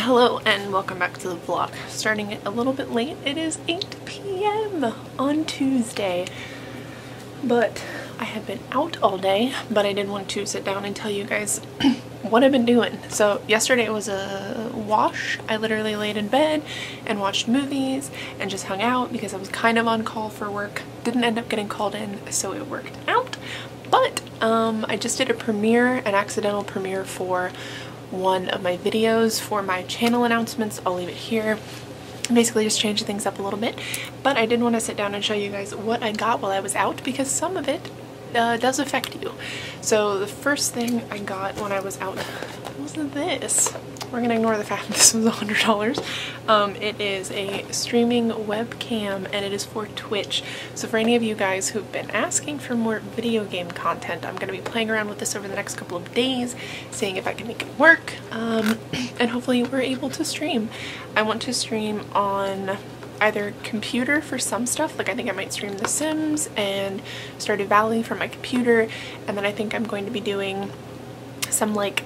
Hello and welcome back to the vlog. Starting it a little bit late. It is 8 p.m. on Tuesday, but I have been out all day, but I did want to sit down and tell you guys what I've been doing. So yesterday was a wash. I literally laid in bed and watched movies and just hung out because I was kind of on call for work. Didn't end up getting called in, so it worked out. But I just did a premiere, an accidental premiere for one of my videos for my channel announcements. I'll leave it here. Basically just changed things up a little bit, but I did want to sit down and show you guys what I got while I was out because some of it does affect you. So the first thing I got when I was out was this. We're gonna ignore the fact that this was $100. It is a streaming webcam and it is for Twitch. So for any of you guys who've been asking for more video game content, I'm gonna be playing around with this over the next couple of days, seeing if I can make it work, and hopefully we're able to stream. I want to stream on either computer for some stuff, like I think I might stream The Sims and Stardew Valley from my computer, and then I think I'm going to be doing some like,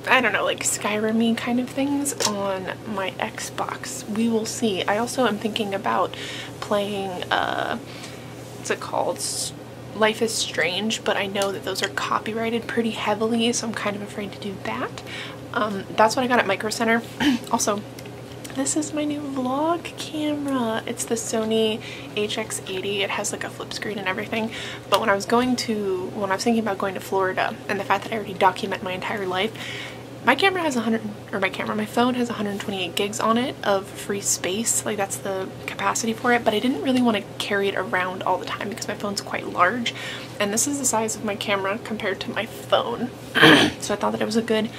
I don't know, like Skyrim-y kind of things on my Xbox. We will see. I also am thinking about playing, what's it called? Life is Strange, but I know that those are copyrighted pretty heavily, so I'm kind of afraid to do that. That's what I got at Micro Center. Also, this is my new vlog camera. It's the Sony HX80. It has like a flip screen and everything. But when I was thinking about going to Florida, and the fact that I already document my entire life, my phone has 128 gigs on it of free space. Like that's the capacity for it, but I didn't really want to carry it around all the time because my phone's quite large. And this is the size of my camera compared to my phone. So I thought that it was a good,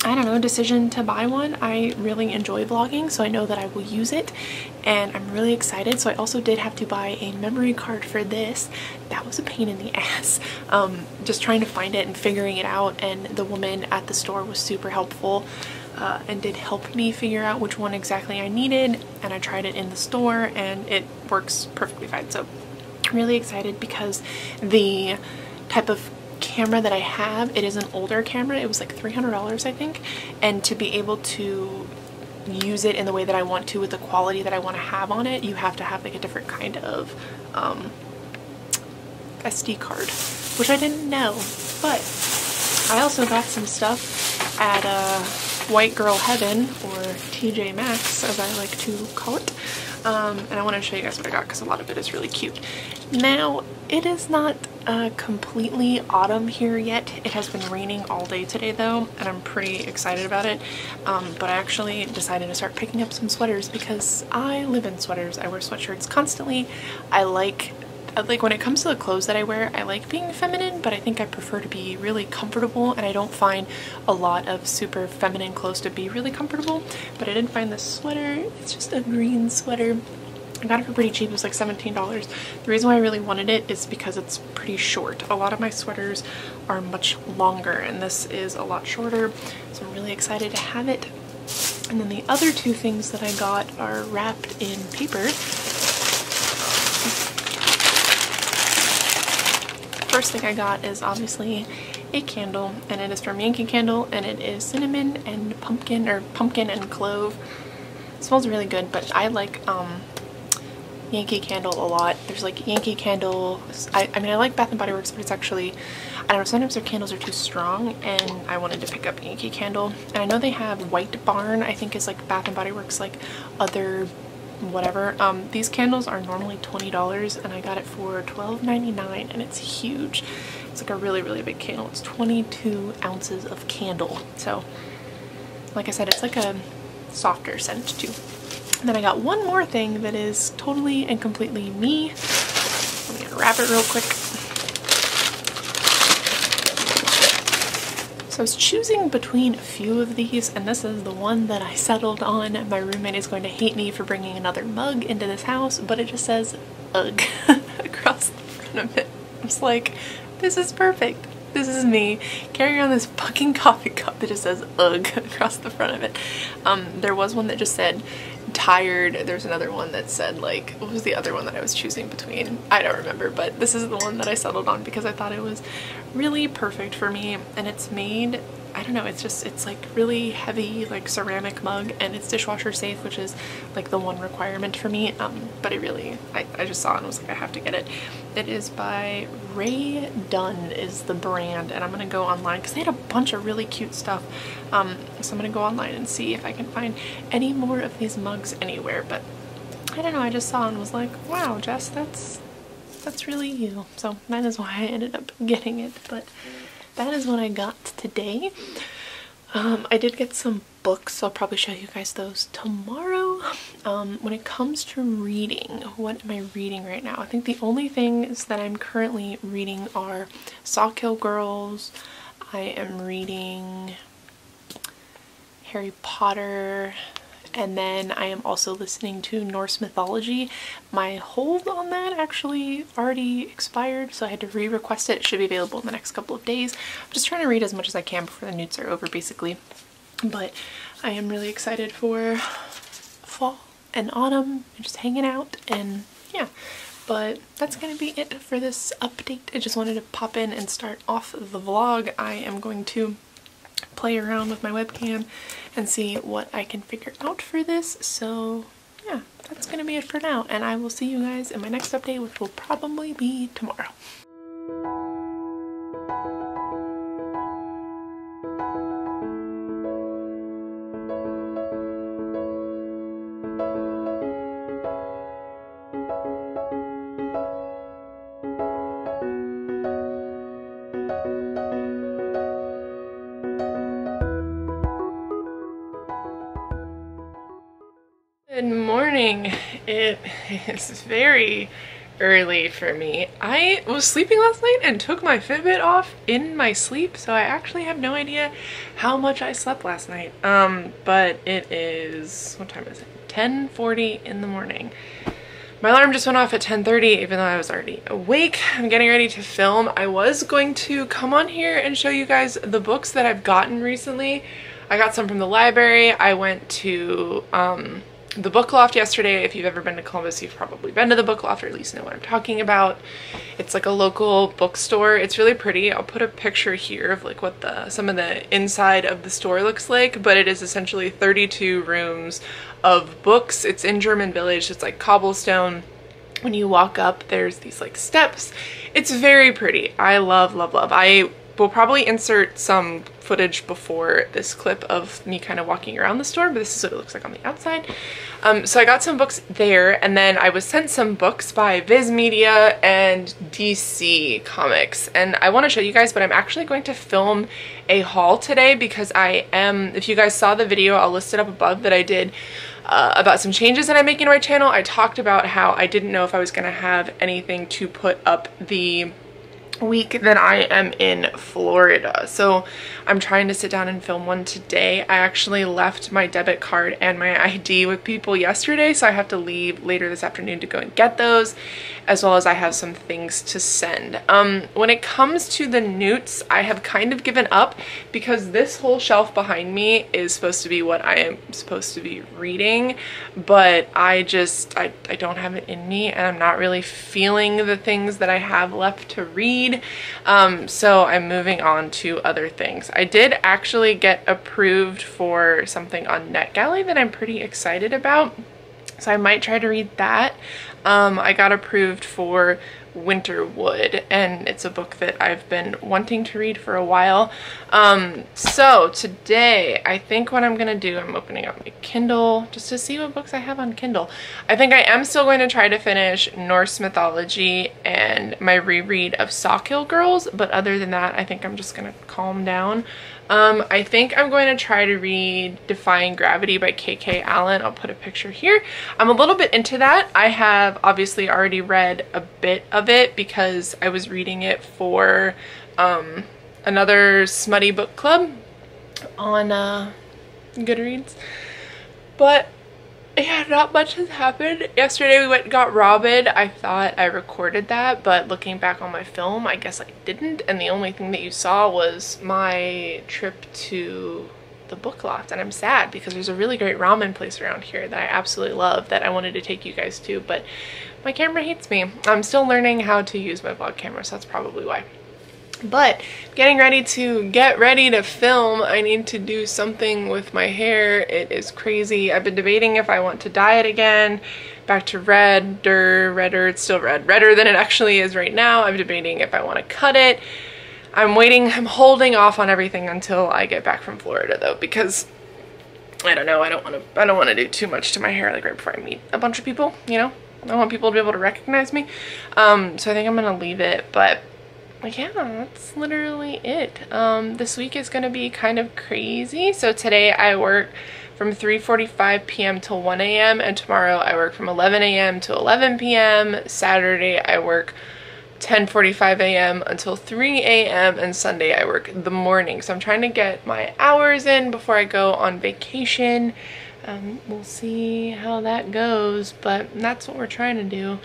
I don't know, decision to buy one. I really enjoy vlogging, so I know that I will use it, and I'm really excited. So I also did have to buy a memory card for this. That was a pain in the ass. Just trying to find it and figuring it out, and the woman at the store was super helpful and did help me figure out which one exactly I needed, and I tried it in the store and it works perfectly fine. So I'm really excited because the type of camera that I have, it is an older camera. It was like $300, I think, and to be able to use it in the way that I want to with the quality that I want to have on it, you have to have like a different kind of SD card, which I didn't know. But I also got some stuff at White Girl Heaven, or TJ Maxx as I like to call it, and I want to show you guys what I got because a lot of it is really cute. Now, it is not completely autumn here yet. It has been raining all day today though, and I'm pretty excited about it. But I actually decided to start picking up some sweaters because I live in sweaters. I wear sweatshirts constantly. I like when it comes to the clothes that I wear, I like being feminine, but I think I prefer to be really comfortable, and I don't find a lot of super feminine clothes to be really comfortable. But I did find this sweater. It's just a green sweater. I got it for pretty cheap. It was like $17. The reason why I really wanted it is because it's pretty short. A lot of my sweaters are much longer, and this is a lot shorter, so I'm really excited to have it. And then the other two things that I got are wrapped in paper. First thing I got is obviously a candle, and it is from Yankee Candle, and it is cinnamon and pumpkin, or pumpkin and clove. It smells really good, but I like Yankee Candle a lot. There's like Yankee Candle, I mean I like Bath and Body Works, but it's actually, I don't know, sometimes their candles are too strong, and I wanted to pick up Yankee Candle. And I know they have White Barn, I think is like Bath and Body Works, like other whatever. These candles are normally $20 and I got it for $12.99, and it's huge. It's like a really, really big candle. It's 22 ounces of candle. So like I said, it's like a softer scent too. And then I got one more thing that is totally and completely me. I'm gonna wrap it real quick. So I was choosing between a few of these, and this is the one that I settled on. My roommate is going to hate me for bringing another mug into this house, but it just says UGG across the front of it. I was like, this is perfect. This is me carrying around this fucking coffee cup that just says UGG across the front of it. There was one that just said tired. There's another one that said, like, what was the other one that I was choosing between? I don't remember, but this is the one that I settled on because I thought it was really perfect for me, and it's made I don't know, it's like really heavy, like ceramic mug, and it's dishwasher safe, which is like the one requirement for me. But I just saw it and was like, I have to get it. It is by Ray Dunn is the brand, and I'm gonna go online because they had a bunch of really cute stuff. So I'm gonna go online and see if I can find any more of these mugs anywhere. But I don't know, I just saw it and was like, wow, Jess, that's really you. So that is why I ended up getting it. But that is what I got today. I did get some books, so I'll probably show you guys those tomorrow. When it comes to reading, what am I reading right now? I think the only things that I'm currently reading are Sawkill Girls. I am reading Harry Potter, and then I am also listening to Norse mythology. My hold on that actually already expired, so I had to re-request it. It should be available in the next couple of days. I'm just trying to read as much as I can before the newts are over, basically. But I am really excited for fall and autumn and just hanging out, and yeah. But that's gonna be it for this update. I just wanted to pop in and start off the vlog. I am going to play around with my webcam and see what I can figure out for this. So yeah, that's gonna be it for now, and I will see you guys in my next update, which will probably be tomorrow. Good morning. It is very early for me. I was sleeping last night and took my Fitbit off in my sleep, so I actually have no idea how much I slept last night. But it is, what time is it? 10:40 in the morning. My alarm just went off at 10:30, even though I was already awake. I'm getting ready to film. I was going to come on here and show you guys the books that I've gotten recently. I got some from the library. I went to the Book Loft yesterday. If you've ever been to Columbus, you've probably been to the Book Loft, or at least know what I'm talking about. It's like a local bookstore. It's really pretty. I'll put a picture here of like what some of the inside of the store looks like, but it is essentially 32 rooms of books. It's in German Village. It's like cobblestone. When you walk up, there's these like steps. It's very pretty. I love, love, love. I will probably insert some footage before this clip of me kind of walking around the store, but this is what it looks like on the outside. So I got some books there, and then I was sent some books by Viz Media and DC Comics, and I want to show you guys, but I'm actually going to film a haul today because I am, if you guys saw the video, I'll list it up above, that I did about some changes that I'm making to my channel. I talked about how I didn't know if I was going to have anything to put up the week that I am in Florida, so I'm trying to sit down and film one today. I actually left my debit card and my ID with people yesterday, so I have to leave later this afternoon to go and get those, as well as I have some things to send. When it comes to the newts, I have kind of given up because this whole shelf behind me is supposed to be what I am supposed to be reading, but I don't have it in me, and I'm not really feeling the things that I have left to read. So I'm moving on to other things. I did actually get approved for something on NetGalley that I'm pretty excited about, so I might try to read that. I got approved for Winterwood, and it's a book that I've been wanting to read for a while. So today I think what I'm gonna do, I'm opening up my Kindle just to see what books I have on Kindle. I think I am still going to try to finish Norse mythology and my reread of Sawkill Girls, but other than that, I think I'm just gonna calm down. I think I'm going to try to read Defying Gravity by K.K. Allen. I'll put a picture here. I'm a little bit into that. I have obviously already read a bit of it because I was reading it for another smutty book club on Goodreads. But yeah, not much has happened. Yesterday we went and got Robin. I thought I recorded that, but looking back on my film, I guess I didn't. And the only thing that you saw was my trip to the Book Loft. And I'm sad because there's a really great ramen place around here that I absolutely love that I wanted to take you guys to, but my camera hates me. I'm still learning how to use my vlog camera, so that's probably why. But getting ready to film. I need to do something with my hair. It is crazy. I've been debating if I want to dye it again, back to redder. It's still redder than it actually is right now. I'm debating if I want to cut it. I'm holding off on everything until I get back from Florida though, because I don't know, I don't want to do too much to my hair like right before I meet a bunch of people, you know? I want people to be able to recognize me. So I think I'm gonna leave it, but yeah, that's literally it. This week is gonna be kind of crazy. So today I work from 3:45 p.m. till 1 a.m. and tomorrow I work from 11 a.m. to 11 p.m. Saturday I work 10:45 a.m. until 3 a.m. and Sunday I work the morning. So I'm trying to get my hours in before I go on vacation. We'll see how that goes, but that's what we're trying to do.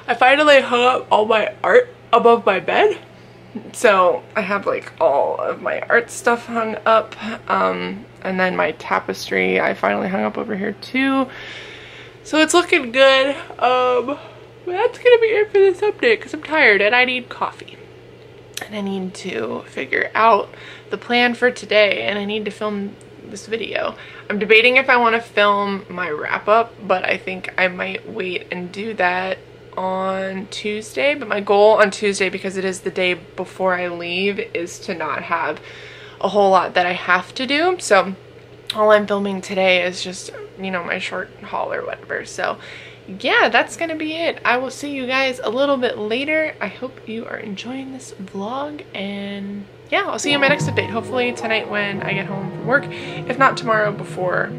I finally hung up all my art above my bed. So I have like all of my art stuff hung up, and then my tapestry I finally hung up over here too. So it's looking good. That's gonna be it for this update because I'm tired and I need coffee. And I need to figure out the plan for today, and I need to film this video. I'm debating if I want to film my wrap up, but I think I might wait and do that on Tuesday. But my goal on Tuesday, because it is the day before I leave, is to not have a whole lot that I have to do. So all I'm filming today is just, you know, my short haul or whatever. So yeah, that's gonna be it. I will see you guys a little bit later. I hope you are enjoying this vlog, and yeah, I'll see you in my next update. Hopefully tonight when I get home from work, if not tomorrow before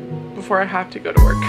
I have to go to work.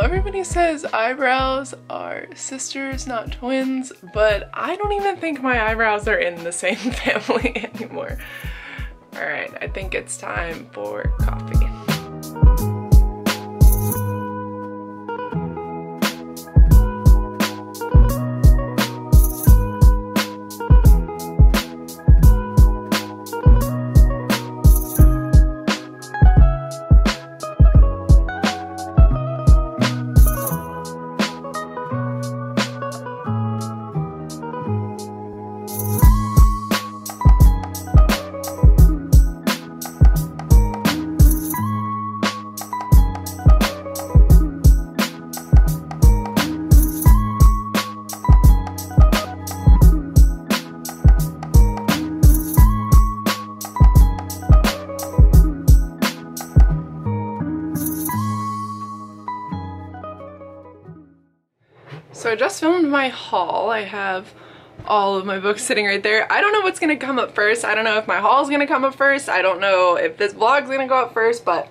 Everybody says eyebrows are sisters, not twins, but I don't even think my eyebrows are in the same family anymore. All right, I think it's time for coffee. So I just filmed my haul. I have all of my books sitting right there. I don't know what's gonna come up first. I don't know if my haul is gonna come up first. I don't know if this vlog's gonna go up first, but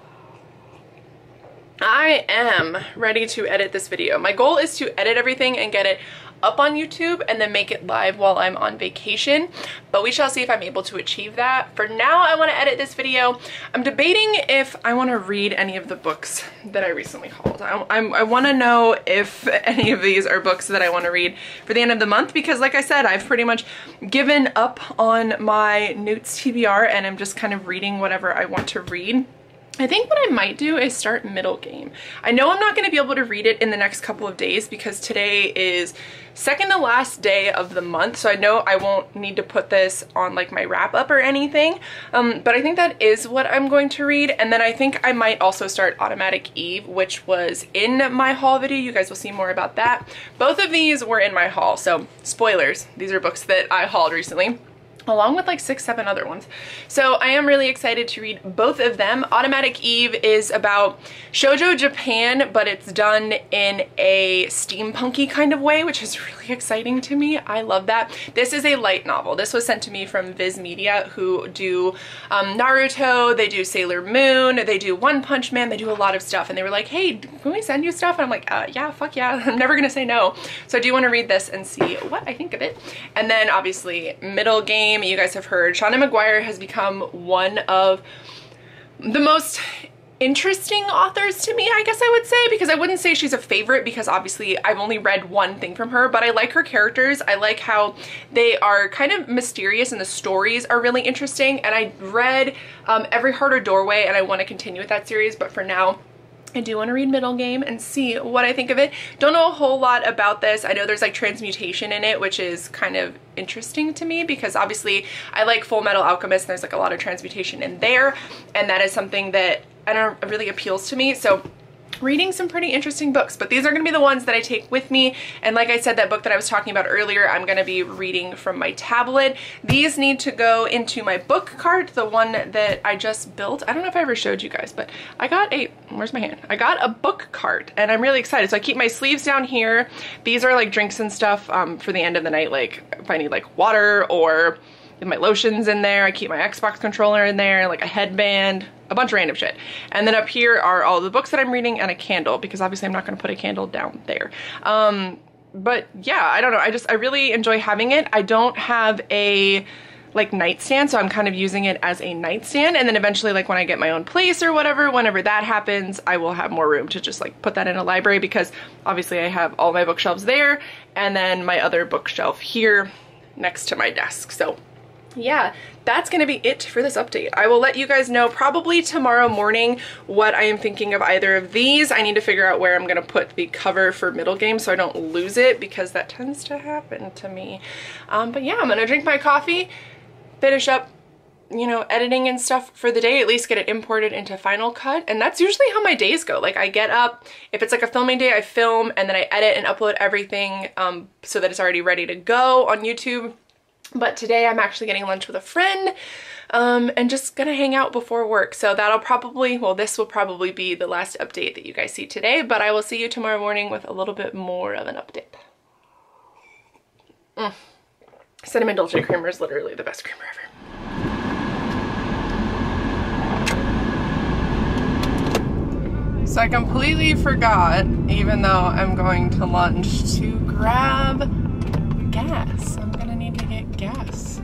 I am ready to edit this video. My goal is to edit everything and get it up on YouTube and then make it live while I'm on vacation, but we shall see if I'm able to achieve that. For now, I want to edit this video. I'm debating if I want to read any of the books that I recently hauled. I want to know if any of these are books that I want to read for the end of the month, because like I said, I've pretty much given up on my Newt's TBR and I'm just kind of reading whatever I want to read. I think what I might do is start Middle Game. I know I'm not going to be able to read it in the next couple of days because today is second to last day of the month, so I know I won't need to put this on like my wrap up or anything, but I think that is what I'm going to read. And then I think I might also start Automatic Eve, which was in my haul video. You guys will see more about that. Both of these were in my haul, so spoilers, these are books that I hauled recently, along with like 6, 7 other ones. So I am really excited to read both of them. Automatic Eve is about shoujo Japan, but it's done in a steampunky kind of way, which is really exciting to me. I love that. This is a light novel. This was sent to me from Viz Media, who do Naruto, they do Sailor Moon, they do One Punch Man, they do a lot of stuff. And they were like, hey, can we send you stuff? And I'm like, yeah, fuck yeah. I'm never gonna say no. So I do want to read this and see what I think of it. And then obviously Middle Game. You guys have heard Shauna Maguire has become one of the most interesting authors to me, I guess I would say, because I wouldn't say she's a favorite because obviously I've only read one thing from her, but I like her characters. I like how they are kind of mysterious and the stories are really interesting. And I read Every Heart or Doorway and I want to continue with that series, but for now I do want to read Middle Game and see what I think of it. Don't know a whole lot about this. I know there's like transmutation in it, which is kind of interesting to me because obviously I like Full Metal Alchemist and there's like a lot of transmutation in there, and that is something that I don't know, really appeals to me. So reading some pretty interesting books, but these are going to be the ones that I take with me. And like I said, that book that I was talking about earlier, I'm going to be reading from my tablet. These need to go into my book cart, the one that I just built. I don't know if I ever showed you guys, but I got a, where's my hand? I got a book cart and I'm really excited. So I keep my sleeves down here. These are like drinks and stuff for the end of the night, like if I need like water or my lotions in there. I keep my Xbox controller in there, like a headband, a bunch of random shit. And then up here are all the books that I'm reading and a candle, because obviously I'm not going to put a candle down there. But yeah, I don't know. I really enjoy having it. I don't have a like nightstand, so I'm kind of using it as a nightstand. And then eventually, like when I get my own place or whatever, whenever that happens, I will have more room to just like put that in a library, because obviously I have all my bookshelves there and then my other bookshelf here next to my desk. So yeah, that's gonna be it for this update. I will let you guys know probably tomorrow morning what I am thinking of either of these. I need to figure out where I'm gonna put the cover for Middle Game so I don't lose it, because that tends to happen to me. But yeah, I'm gonna drink my coffee, finish up, you know, editing and stuff for the day, at least get it imported into Final Cut. And that's usually how my days go. Like I get up, if it's like a filming day, I film and then I edit and upload everything so that it's already ready to go on YouTube. But today I'm actually getting lunch with a friend and just gonna hang out before work. So that'll probably, well, this will probably be the last update that you guys see today, but I will see you tomorrow morning with a little bit more of an update. Cinnamon Dolce creamer is literally the best creamer ever. So I completely forgot, even though I'm going to lunch, to grab gas. I'm gonna need to get gas.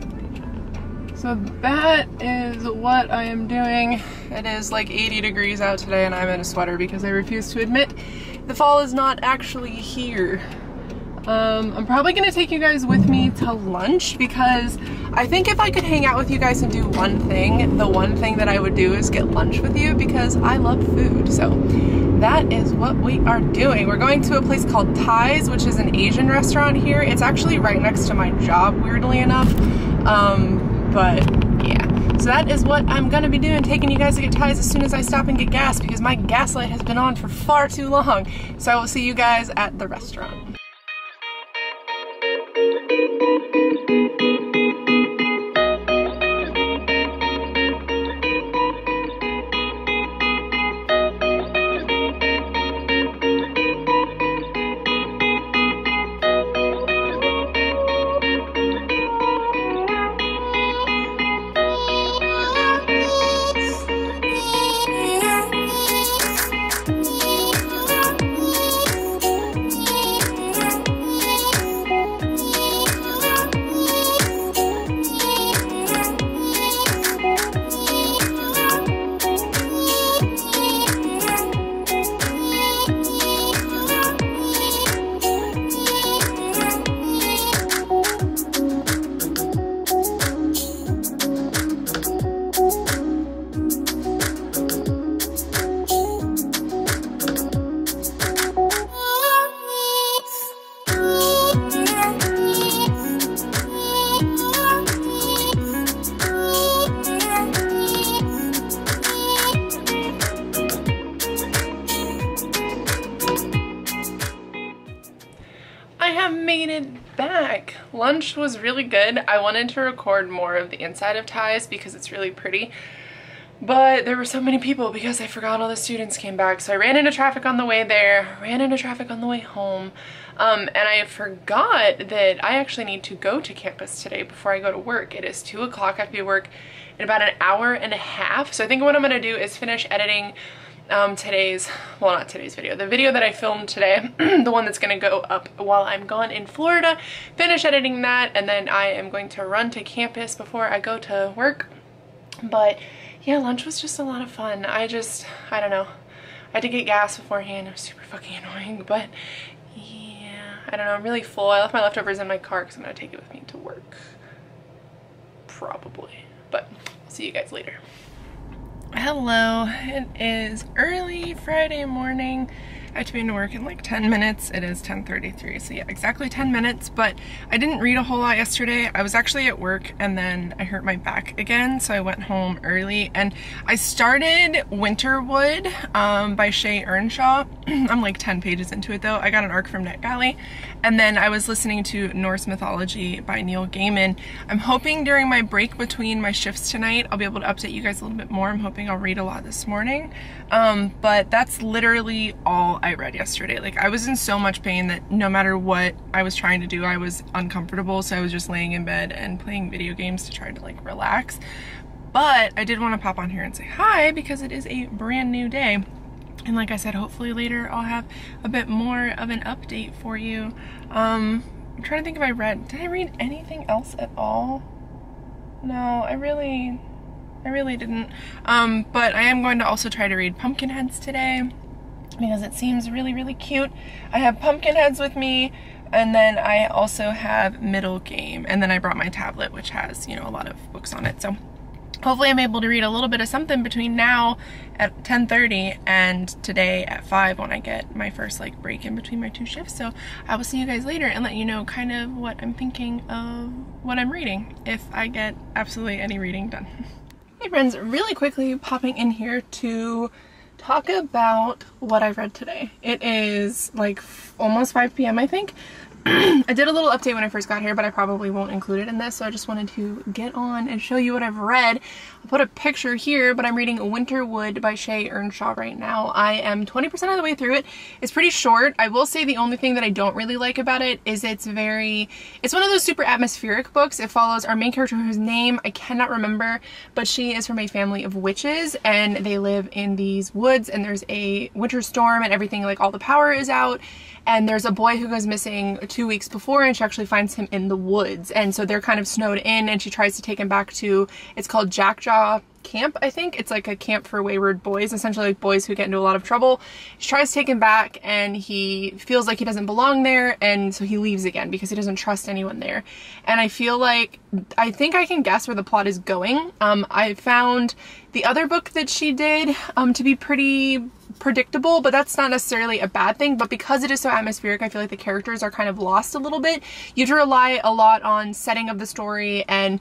So that is what I am doing. It is like 80 degrees out today and I'm in a sweater because I refuse to admit the fall is not actually here. I'm probably gonna take you guys with me to lunch, because I think if I could hang out with you guys and do one thing, the one thing that I would do is get lunch with you, because I love food. So that is what we are doing. We're going to a place called Thai's, which is an Asian restaurant here. It's actually right next to my job, weirdly enough. But yeah, so that is what I'm gonna be doing, taking you guys to get Thai's as soon as I stop and get gas, because my gas light has been on for far too long. So I will see you guys at the restaurant. lunch was really good. I wanted to record more of the inside of Ty's because it's really pretty, but there were so many people because I forgot all the students came back. So I ran into traffic on the way there, ran into traffic on the way home, and I forgot that I actually need to go to campus today before I go to work. It is 2 o'clock. I have to be at work in about an hour and a half. So I think what I'm gonna do is finish editing today's, well, not today's video, the video that I filmed today, the one that's gonna go up while I'm gone in Florida, finish editing that, and then I am going to run to campus before I go to work. But yeah, lunch was just a lot of fun. I don't know, I had to get gas beforehand. It was super fucking annoying, but yeah, I don't know, I'm really full. I left my leftovers in my car because I'm gonna take it with me to work, probably, but I'll see you guys later. Hello, it is early Friday morning. I have to be into work in like 10 minutes. It is 10:33, so yeah, exactly 10 minutes, but I didn't read a whole lot yesterday. I was actually at work and then I hurt my back again, so I went home early and I started Winterwood by Shay Earnshaw. I'm like 10 pages into it though. I got an arc from NetGalley, and then I was listening to Norse Mythology by Neil Gaiman. I'm hoping during my break between my shifts tonight, I'll be able to update you guys a little bit more. I'm hoping I'll read a lot this morning, but that's literally all I read yesterday. Like, I was in so much pain that no matter what I was trying to do, I was uncomfortable, so I was just laying in bed and playing video games to try to like relax. But I did want to pop on here and say hi because it is a brand new day, and like I said, hopefully later I'll have a bit more of an update for you. I'm trying to think if did I read anything else at all? No, I really didn't. But I am going to also try to read Pumpkinheads today because it seems really, really cute. I have Pumpkinheads with me, and then I also have Middle Game, and then I brought my tablet, which has, you know, a lot of books on it. So hopefully I'm able to read a little bit of something between now at 10:30 and today at 5 when I get my first like break in between my 2 shifts. So I will see you guys later and let you know kind of what I'm thinking of what I'm reading, if I get absolutely any reading done. Hey friends, really quickly popping in here to talk about what I've read today. It is like almost 5 p.m. I think. I did a little update when I first got here, but I probably won't include it in this, so I just wanted to get on and show you what I've read. I'll put a picture here, but I'm reading Winterwood by Shay Earnshaw right now. I am 20% of the way through it. It's pretty short. I will say the only thing that I don't really like about it is it's one of those super atmospheric books. It follows our main character whose name I cannot remember, but she is from a family of witches, and they live in these woods, and there's a winter storm and everything, like all the power is out. And there's a boy who goes missing 2 weeks before, and she actually finds him in the woods. And so they're kind of snowed in, and she tries to take him back to, it's called Jackjaw Camp, I think. It's like a camp for wayward boys, essentially like boys who get into a lot of trouble. She tries to take him back, and he feels like he doesn't belong there, and so he leaves again because he doesn't trust anyone there. And I think I can guess where the plot is going. I found the other book that she did to be pretty predictable, but that's not necessarily a bad thing. But because it is so atmospheric, I feel like the characters are kind of lost a little bit. You have to rely a lot on setting of the story and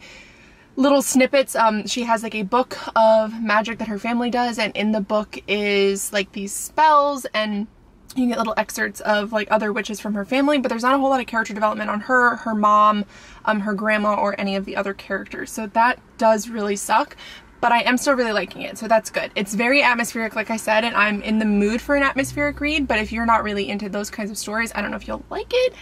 little snippets. She has like a book of magic that her family does, and in the book is like these spells, and you get little excerpts of like other witches from her family, but there's not a whole lot of character development on her, her mom, her grandma, or any of the other characters. So that does really suck. But I am still really liking it, so that's good. It's very atmospheric, like I said, and I'm in the mood for an atmospheric read, but if you're not really into those kinds of stories, I don't know if you'll like it,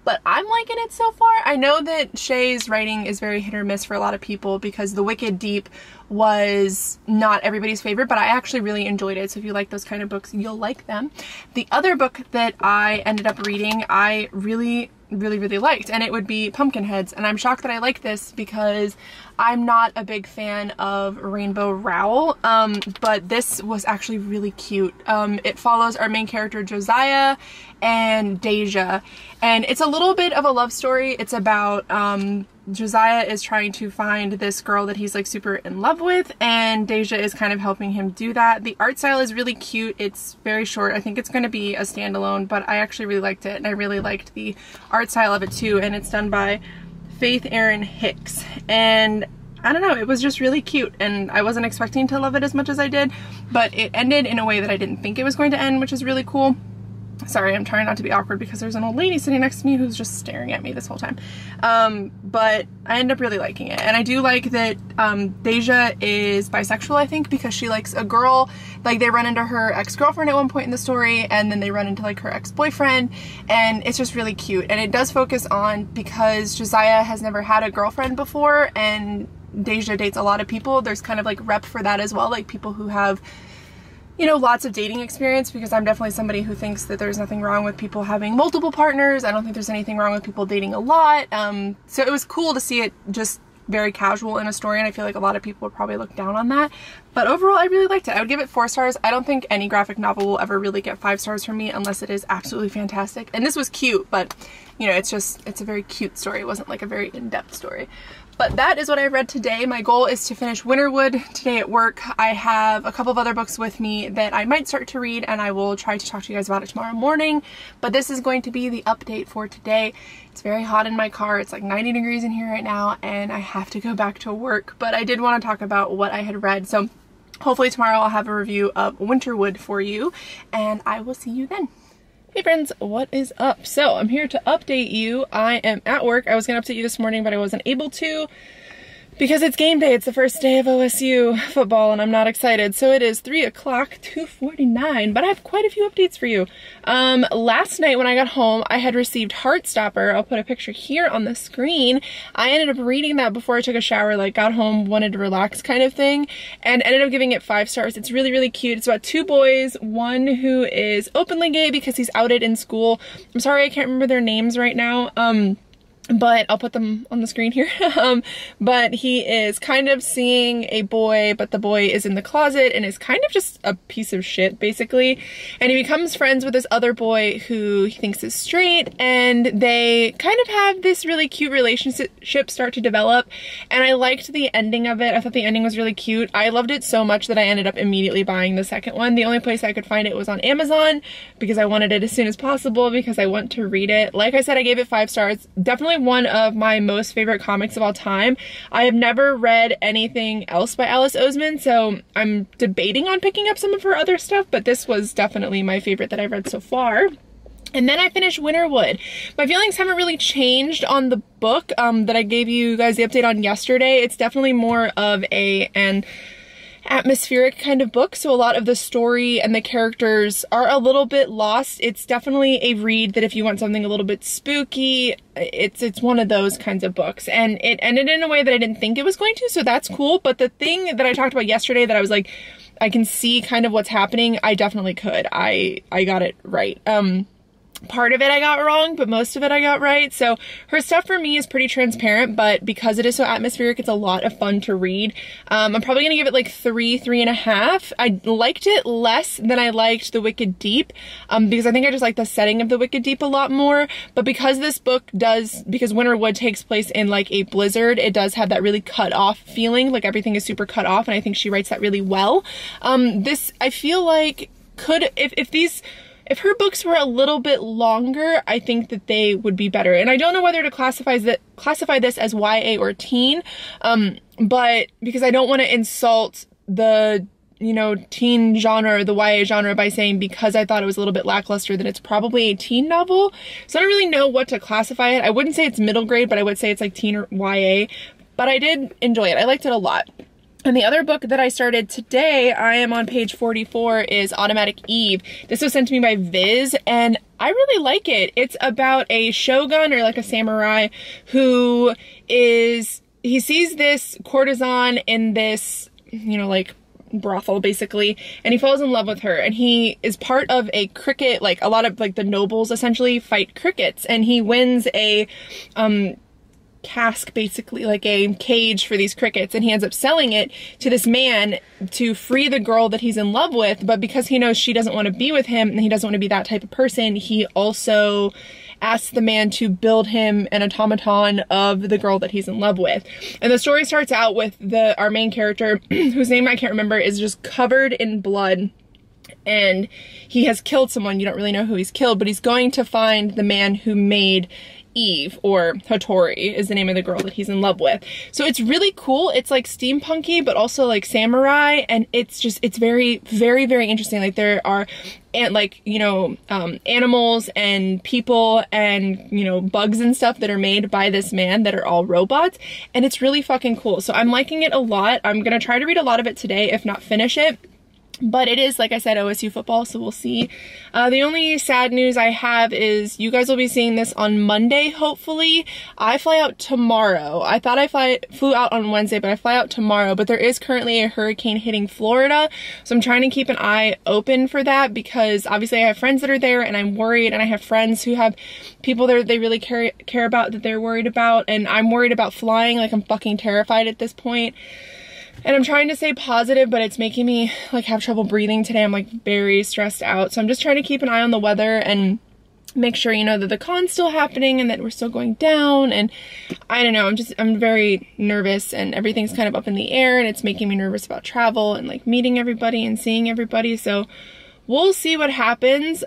but I'm liking it so far. I know that Shay's writing is very hit or miss for a lot of people because The Wicked Deep was not everybody's favorite, but I actually really enjoyed it, so if you like those kind of books, you'll like them. The other book that I ended up reading, I really liked, and it would be Pumpkinheads, and I'm shocked that I like this because I'm not a big fan of Rainbow Rowell, but this was actually really cute. It follows our main character Josiah and Deja, and it's a little bit of a love story. It's about Josiah is trying to find this girl that he's like super in love with, and Deja is kind of helping him do that. The art style is really cute. It's very short. I think it's going to be a standalone, but I actually really liked it, and I really liked the art style of it too, and it's done by Faith Erin Hicks, and I don't know, it was just really cute, and I wasn't expecting to love it as much as I did, but it ended in a way that I didn't think it was going to end, which is really cool. Sorry, I'm trying not to be awkward because there's an old lady sitting next to me who's just staring at me this whole time. But I end up really liking it. And I do like that Deja is bisexual, I think, because she likes a girl. Like, they run into her ex-girlfriend at one point in the story, and then they run into like her ex-boyfriend, and it's just really cute. And it does focus on, because Josiah has never had a girlfriend before and Deja dates a lot of people, there's kind of like rep for that as well, like people who have, you know, lots of dating experience, because I'm definitely somebody who thinks that there's nothing wrong with people having multiple partners. I don't think there's anything wrong with people dating a lot. So it was cool to see it just very casual in a story, and I feel like a lot of people would probably look down on that. But overall, I really liked it. I would give it 4 stars. I don't think any graphic novel will ever really get 5 stars from me unless it is absolutely fantastic. And this was cute, but you know, it's a very cute story. It wasn't like a very in-depth story. But that is what I read today. My goal is to finish Winterwood today at work. I have a couple of other books with me that I might start to read, and I will try to talk to you guys about it tomorrow morning. But this is going to be the update for today. It's very hot in my car. It's like 90 degrees in here right now, and I have to go back to work. But I did want to talk about what I had read. So hopefully tomorrow I'll have a review of Winterwood for you, and I will see you then. Hey friends, what is up? So I'm here to update you. I am at work. I was gonna update you this morning, but I wasn't able to because it's game day. It's the first day of OSU football and I'm not excited. So it is 3 o'clock, 2:49, but I have quite a few updates for you. Last night when I got home, I had received Heartstopper. I'll put a picture here on the screen. I ended up reading that before I took a shower, like got home, wanted to relax kind of thing, and ended up giving it 5 stars. It's really, really cute. It's about 2 boys, one who is openly gay because he's outed in school. I'm sorry, I can't remember their names right now. But I'll put them on the screen here. But he is kind of seeing a boy, but the boy is in the closet and is kind of just a piece of shit, basically. And he becomes friends with this other boy who he thinks is straight, and they kind of have this really cute relationship start to develop. And I liked the ending of it. I thought the ending was really cute. I loved it so much that I ended up immediately buying the second one. The only place I could find it was on Amazon because I wanted it as soon as possible because I want to read it. Like I said, I gave it 5 stars. Definitely one of my most favorite comics of all time. I have never read anything else by Alice Oseman, so I'm debating on picking up some of her other stuff, but this was definitely my favorite that I've read so far. And then I finished Winterwood. My feelings haven't really changed on the book that I gave you guys the update on yesterday. It's definitely more of an atmospheric kind of book, so a lot of the story and the characters are a little bit lost. It's definitely a read that if you want something a little bit spooky, it's one of those kinds of books. And it ended in a way that I didn't think it was going to, so that's cool. But the thing that I talked about yesterday that I was like, I can see kind of what's happening, I definitely could. I got it right. Part of it I got wrong, but most of it I got right. So her stuff for me is pretty transparent, but because it is so atmospheric, it's a lot of fun to read. I'm probably gonna give it like 3.5. I liked it less than I liked The Wicked Deep, because I think I just like the setting of The Wicked Deep a lot more. But because this book because Winterwood takes place in like a blizzard, it does have that really cut off feeling, like everything is super cut off, and I think she writes that really well. This, I feel like, could, if her books were a little bit longer, I think that they would be better. And I don't know whether to classify this as YA or teen, but because I don't want to insult the, you know, teen genre or the YA genre by saying because I thought it was a little bit lackluster that it's probably a teen novel. So I don't really know what to classify it. I wouldn't say it's middle grade, but I would say it's like teen or YA. But I did enjoy it. I liked it a lot. And the other book that I started today, I am on page 44, is Automatic Eve. This was sent to me by Viz, and I really like it. It's about a shogun or like a samurai who he sees this courtesan in this, you know, like brothel basically, and he falls in love with her, and he is part of a cricket, like a lot of like the nobles essentially fight crickets, and he wins a cask, basically like a cage for these crickets, and he ends up selling it to this man to free the girl that he's in love with. But because he knows she doesn't want to be with him and he doesn't want to be that type of person, he also asks the man to build him an automaton of the girl that he's in love with. And the story starts out with our main character, whose name I can't remember, is just covered in blood, and he has killed someone. You don't really know who he's killed, but he's going to find the man who made Eve, or Hattori is the name of the girl that he's in love with. So it's really cool. It's like steampunky, but also like samurai, and it's very, very, very interesting. Like there are animals and people and, you know, bugs and stuff that are made by this man that are all robots, and it's really fucking cool. So I'm liking it a lot. I'm gonna try to read a lot of it today, if not finish it. But it is, like I said, OSU football, so we'll see. The only sad news I have is you guys will be seeing this on Monday, hopefully. I fly out tomorrow. I thought I flew out on Wednesday, but I fly out tomorrow. But there is currently a hurricane hitting Florida, so I'm trying to keep an eye open for that, because obviously I have friends that are there and I'm worried, and I have friends who have people there they really care about, that they're worried about, and I'm worried about flying. Like, I'm fucking terrified at this point. And I'm trying to stay positive, but it's making me like have trouble breathing today. I'm like very stressed out. So I'm just trying to keep an eye on the weather and make sure, you know, that the con's still happening and that we're still going down. And I don't know, I'm very nervous, and everything's kind of up in the air, and it's making me nervous about travel and like meeting everybody and seeing everybody. So we'll see what happens.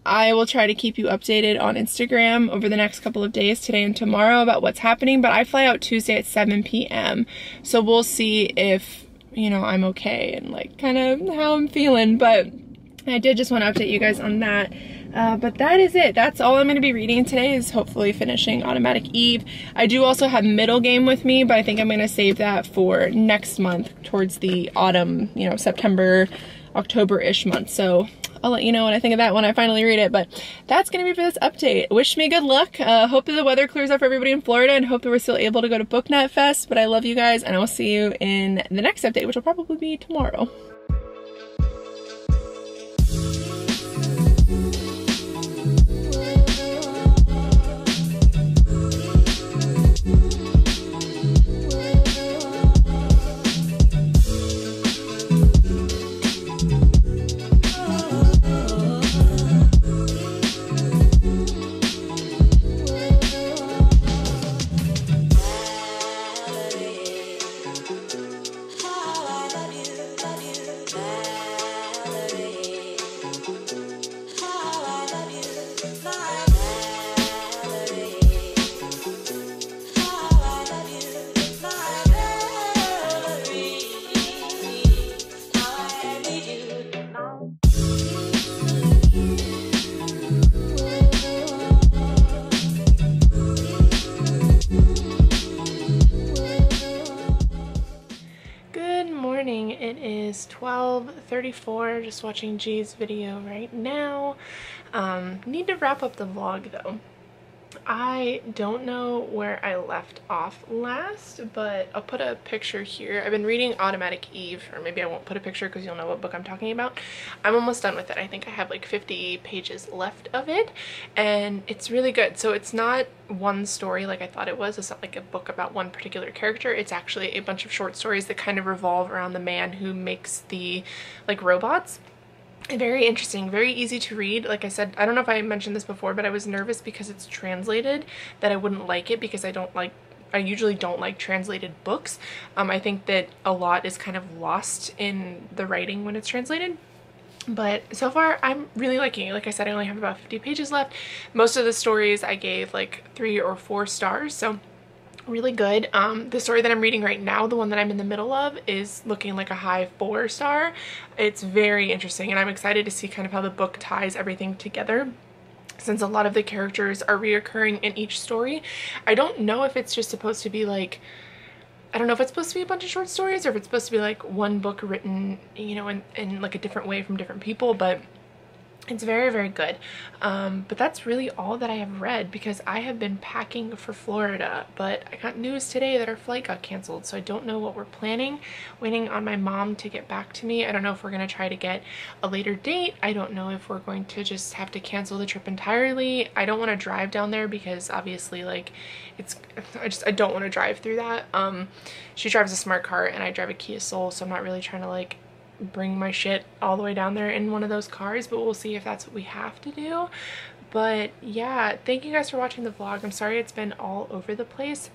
I will try to keep you updated on Instagram over the next couple of days, today and tomorrow, about what's happening, but I fly out Tuesday at 7 p.m. So we'll see if, you know, I'm okay and like kind of how I'm feeling, but I did just want to update you guys on that. But that is it. That's all I'm going to be reading today, is hopefully finishing Automatic Eve. I do also have Middle Game with me, but I think I'm going to save that for next month, towards the autumn, you know, September, October-ish month. So I'll let you know what I think of that when I finally read it. But that's going to be for this update. Wish me good luck. Hope that the weather clears up for everybody in Florida, and hope that we're still able to go to BookNet Fest. But I love you guys, and I will see you in the next update, which will probably be tomorrow. It is 12:34, just watching G's video right now. Need to wrap up the vlog though. I don't know where I left off last, but I'll put a picture here. I've been reading Automatic Eve, or maybe I won't put a picture because you'll know what book I'm talking about. I'm almost done with it. I think I have like 50 pages left of it, and it's really good. So it's not one story like I thought it was. It's not like a book about one particular character. It's actually a bunch of short stories that kind of revolve around the man who makes the like robots. Very interesting, very easy to read. Like I said, I don't know if I mentioned this before, but I was nervous because it's translated, that I wouldn't like it, because I usually don't like translated books. I think that a lot is kind of lost in the writing when it's translated. But so far I'm really liking it. Like I said, I only have about 50 pages left. Most of the stories I gave like 3 or 4 stars, so really good. The story that I'm reading right now, the one that I'm in the middle of, is looking like a high 4 star. It's very interesting, and I'm excited to see kind of how the book ties everything together, since a lot of the characters are reoccurring in each story. I don't know if it's just supposed to be like, I don't know if it's supposed to be a bunch of short stories, or if it's supposed to be like one book written, you know, in like a different way from different people, but it's very, very good. But that's really all that I have read, because I have been packing for Florida, but I got news today that our flight got canceled, so I don't know what we're planning. Waiting on my mom to get back to me. I don't know if we're going to try to get a later date. I don't know if we're going to just have to cancel the trip entirely. I don't want to drive down there because obviously like I don't want to drive through that. She drives a smart car and I drive a Kia Soul, so I'm not really trying to like bring my shit all the way down there in one of those cars, but we'll see if that's what we have to do. But yeah, thank you guys for watching the vlog. I'm sorry it's been all over the place.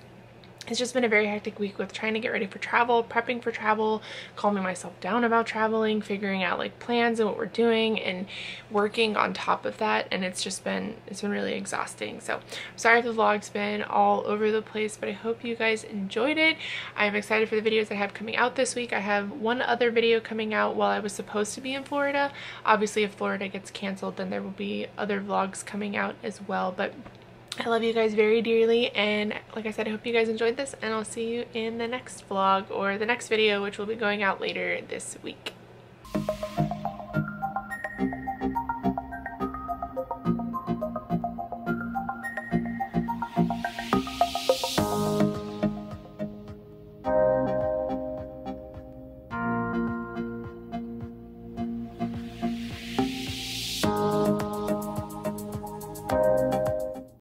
It's just been a very hectic week with trying to get ready for travel, prepping for travel, calming myself down about traveling, figuring out like plans and what we're doing, and working on top of that. And it's been really exhausting. So I'm sorry if the vlog's been all over the place, but I hope you guys enjoyed it. I'm excited for the videos I have coming out this week. I have one other video coming out while I was supposed to be in Florida. Obviously, if Florida gets canceled, then there will be other vlogs coming out as well. But I love you guys very dearly, and like I said, I hope you guys enjoyed this, and I'll see you in the next vlog or the next video, which will be going out later this week.